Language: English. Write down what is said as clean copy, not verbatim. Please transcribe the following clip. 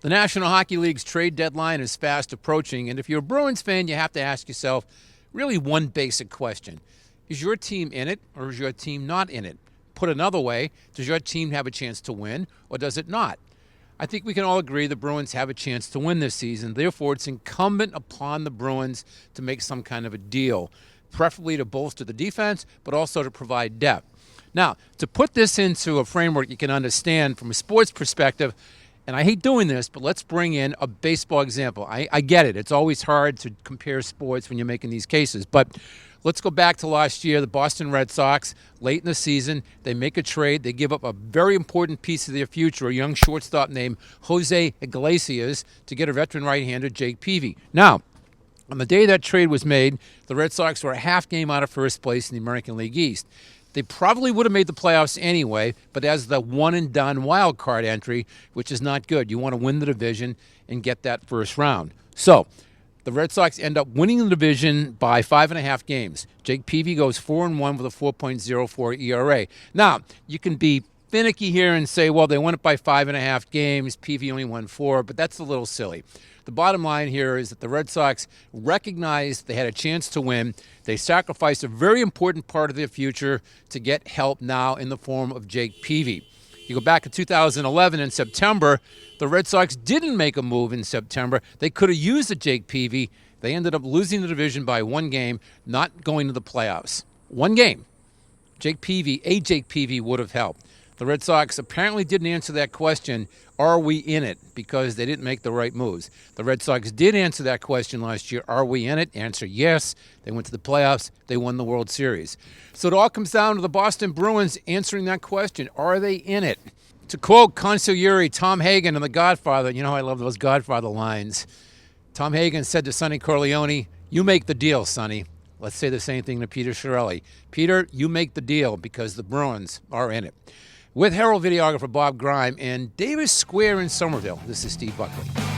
The National Hockey League's trade deadline is fast approaching, and if you're a Bruins fan, you have to ask yourself really one basic question. Is your team in it, or is your team not in it? Put another way, does your team have a chance to win, or does it not? I think we can all agree the Bruins have a chance to win this season. Therefore, it's incumbent upon the Bruins to make some kind of a deal, preferably to bolster the defense, but also to provide depth. Now, to put this into a framework you can understand from a sports perspective, and I hate doing this, but let's bring in a baseball example. I get it. It's always hard to compare sports when you're making these cases. But let's go back to last year, the Boston Red Sox, late in the season, they make a trade. They give up a very important piece of their future, a young shortstop named Jose Iglesias, to get a veteran right-hander, Jake Peavy. Now, on the day that trade was made, the Red Sox were a half game out of first place in the American League East. They probably would have made the playoffs anyway, but as the one-and-done wild card entry, which is not good. You want to win the division and get that first round. So the Red Sox end up winning the division by 5.5 games. Jake Peavy goes 4-1 with a 4.04 ERA. Now, you can be finicky here and say, well, they won it by 5.5 games. Peavy only won 4, but that's a little silly. The bottom line here is that the Red Sox recognized they had a chance to win. They sacrificed a very important part of their future to get help now in the form of Jake Peavy. You go back to 2011 in September, the Red Sox didn't make a move in September. They could have used the Jake Peavy. They ended up losing the division by 1 game, not going to the playoffs. 1 game. Jake Peavy would have helped. The Red Sox apparently didn't answer that question, are we in it, because they didn't make the right moves. The Red Sox did answer that question last year, are we in it? Answer, yes. They went to the playoffs. They won the World Series. So it all comes down to the Boston Bruins answering that question, are they in it? To quote consigliere Tom Hagen in The Godfather, you know I love those Godfather lines. Tom Hagen said to Sonny Corleone, you make the deal, Sonny. Let's say the same thing to Peter Chiarelli. Peter, you make the deal because the Bruins are in it. With Herald videographer Bob Grime in Davis Square in Somerville, this is Steve Buckley.